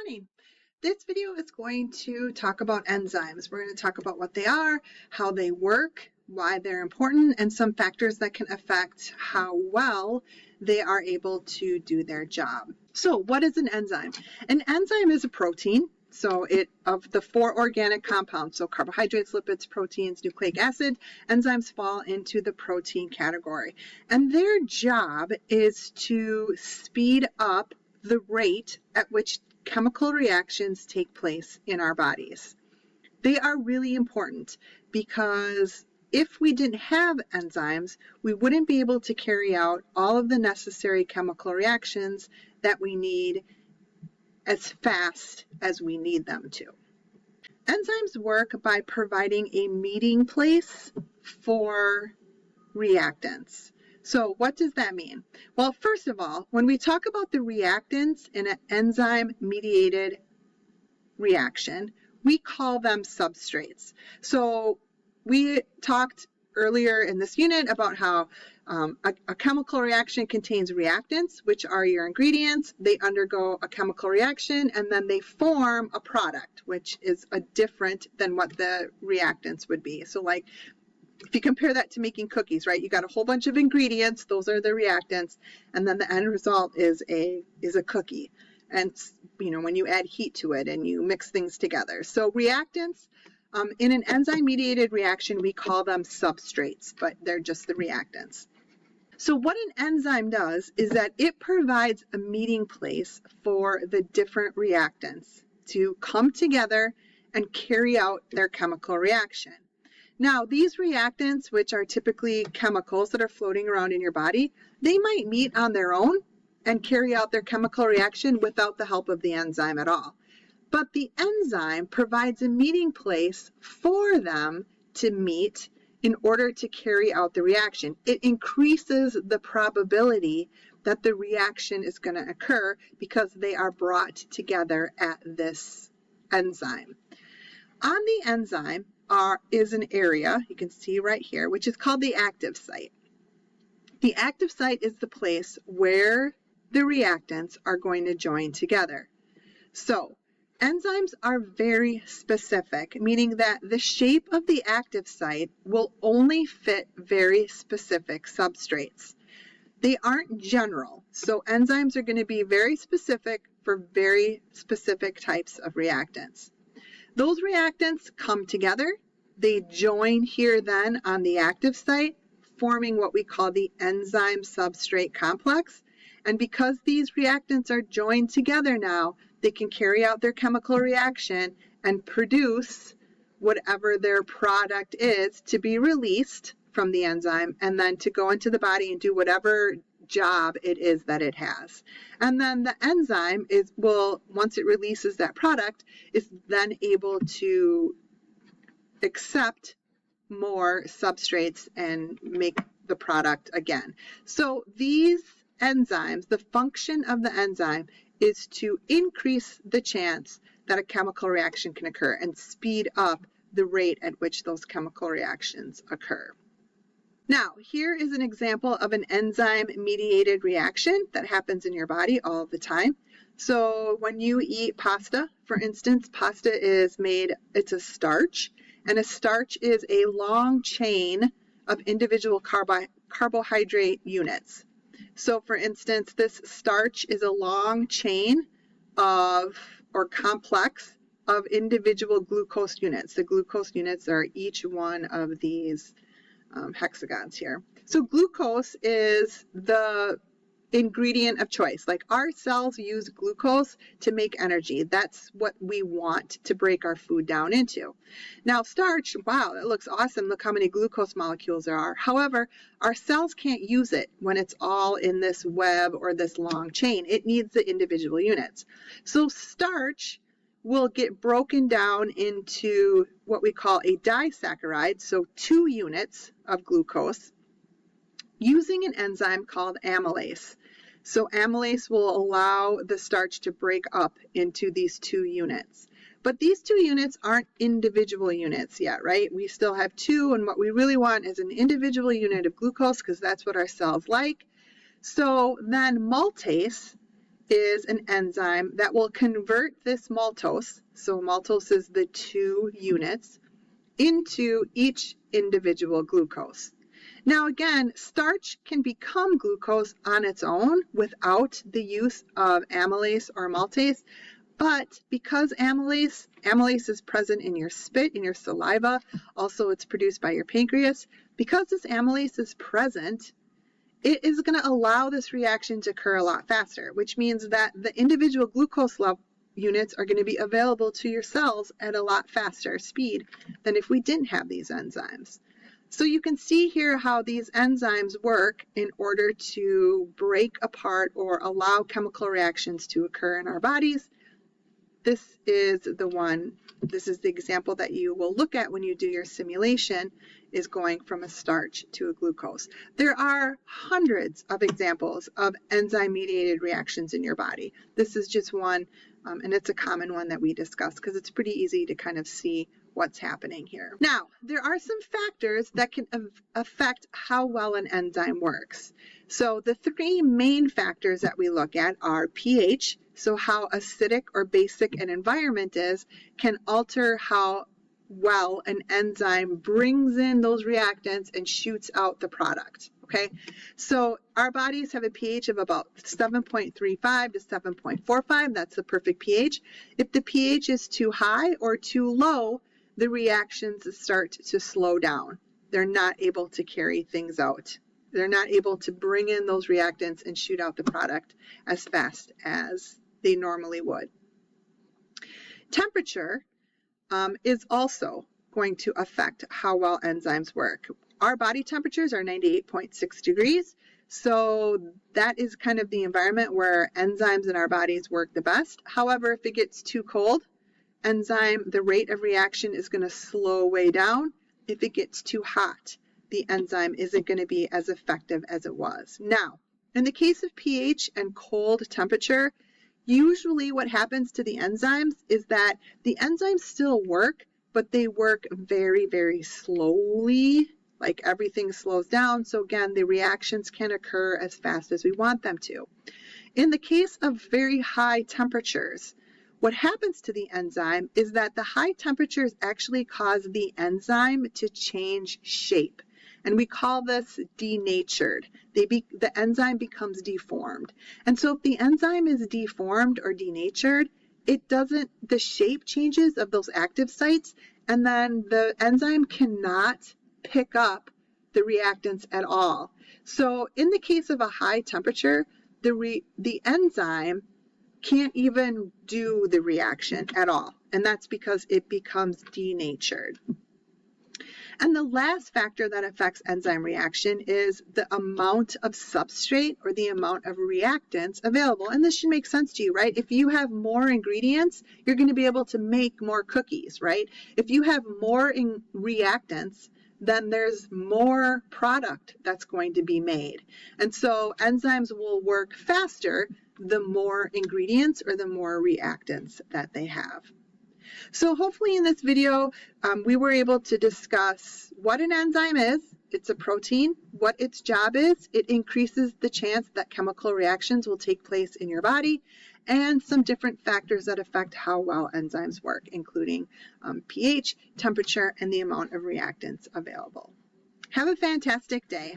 morning. This video is going to talk about enzymes. We're going to talk about what they are, how they work, why they're important, and some factors that can affect how well they are able to do their job. So what is an enzyme? An enzyme is a protein. So of the four organic compounds, so carbohydrates, lipids, proteins, nucleic acid, enzymes fall into the protein category. And their job is to speed up the rate at which chemical reactions take place in our bodies. They are really important because if we didn't have enzymes, we wouldn't be able to carry out all of the necessary chemical reactions that we need as fast as we need them to. Enzymes work by providing a meeting place for reactants. So what does that mean? Well, first of all, when we talk about the reactants in an enzyme-mediated reaction, we call them substrates. So we talked earlier in this unit about how a chemical reaction contains reactants, which are your ingredients. They undergo a chemical reaction and then they form a product, which is different than what the reactants would be. So like if you compare that to making cookies, right? You got a whole bunch of ingredients, those are the reactants, and then the end result is a cookie. And you know, when you add heat to it and you mix things together. So reactants, in an enzyme-mediated reaction, we call them substrates, but they're just the reactants. So what an enzyme does is that it provides a meeting place for the different reactants to come together and carry out their chemical reaction. Now, these reactants, which are typically chemicals that are floating around in your body, they might meet on their own and carry out their chemical reaction without the help of the enzyme at all. But the enzyme provides a meeting place for them to meet in order to carry out the reaction. It increases the probability that the reaction is going to occur because they are brought together at this enzyme. On the enzyme is an area, you can see right here, which is called the active site. The active site is the place where the reactants are going to join together. So enzymes are very specific, meaning that the shape of the active site will only fit very specific substrates. They aren't general, so enzymes are going to be very specific for very specific types of reactants. Those reactants come together, they join here then on the active site, forming what we call the enzyme substrate complex. And because these reactants are joined together now, they can carry out their chemical reaction and produce whatever their product is to be released from the enzyme and then to go into the body and do whatever job it is that it has. And then the enzyme once it releases that product, is then able to accept more substrates and make the product again. So these enzymes, the function of the enzyme is to increase the chance that a chemical reaction can occur and speed up the rate at which those chemical reactions occur. Now, here is an example of an enzyme-mediated reaction that happens in your body all the time. So when you eat pasta, for instance, pasta is it's a starch, and a starch is a long chain of individual carbohydrate units. So for instance, this starch is a long chain or complex of individual glucose units. The glucose units are each one of these hexagons here. So glucose is the ingredient of choice. Like our cells use glucose to make energy. That's what we want to break our food down into. Now starch, wow, that looks awesome. Look how many glucose molecules there are. However, our cells can't use it when it's all in this web or this long chain. It needs the individual units. So starch will get broken down into what we call a disaccharide, so 2 units of glucose, using an enzyme called amylase. So amylase will allow the starch to break up into these 2 units. But these 2 units aren't individual units yet, right? We still have 2, and what we really want is an individual unit of glucose because that's what our cells like. So then maltase is an enzyme that will convert this maltose, so maltose is the 2 units, into each individual glucose. Now again, starch can become glucose on its own without the use of amylase or maltase, but because amylase is present in your spit, in your saliva, also it's produced by your pancreas, because this amylase is present, it is going to allow this reaction to occur a lot faster, which means that the individual glucose level units are going to be available to your cells at a lot faster speed than if we didn't have these enzymes. So you can see here how these enzymes work in order to break apart or allow chemical reactions to occur in our bodies. This is the example that you will look at when you do your simulation, is going from a starch to a glucose. There are hundreds of examples of enzyme-mediated reactions in your body. This is just one, and it's a common one that we discuss because it's pretty easy to kind of see what's happening here. Now, there are some factors that can affect how well an enzyme works. So the 3 main factors that we look at are pH, so how acidic or basic an environment is, can alter how well an enzyme brings in those reactants and shoots out the product. Okay, so our bodies have a pH of about 7.35 to 7.45. That's the perfect pH. If the pH is too high or too low, the reactions start to slow down. They're not able to carry things out. They're not able to bring in those reactants and shoot out the product as fast as they normally would. Temperature is also going to affect how well enzymes work. Our body temperatures are 98.6 degrees, so that is kind of the environment where enzymes in our bodies work the best. However, if it gets too cold, the rate of reaction is going to slow way down. If it gets too hot, the enzyme isn't going to be as effective as it was. Now, in the case of pH and cold temperature, usually what happens to the enzymes is that the enzymes still work, but they work very, very slowly, like everything slows down. So again, the reactions can occur as fast as we want them to. In the case of very high temperatures, what happens to the enzyme is that the high temperatures actually cause the enzyme to change shape. And we call this denatured. The enzyme becomes deformed. And so if the enzyme is deformed or denatured, the shape changes of those active sites, and then the enzyme cannot pick up the reactants at all. So in the case of a high temperature, the enzyme can't even do the reaction at all, and that's because it becomes denatured. And the last factor that affects enzyme reaction is the amount of substrate or the amount of reactants available. And this should make sense to you, right? If you have more ingredients, you're going to be able to make more cookies, right? If you have more reactants, then there's more product that's going to be made. And so enzymes will work faster the more ingredients or the more reactants that they have. So hopefully in this video, we were able to discuss what an enzyme is. It's a protein. What its job is, it increases the chance that chemical reactions will take place in your body, and some different factors that affect how well enzymes work, including pH, temperature, and the amount of reactants available. Have a fantastic day.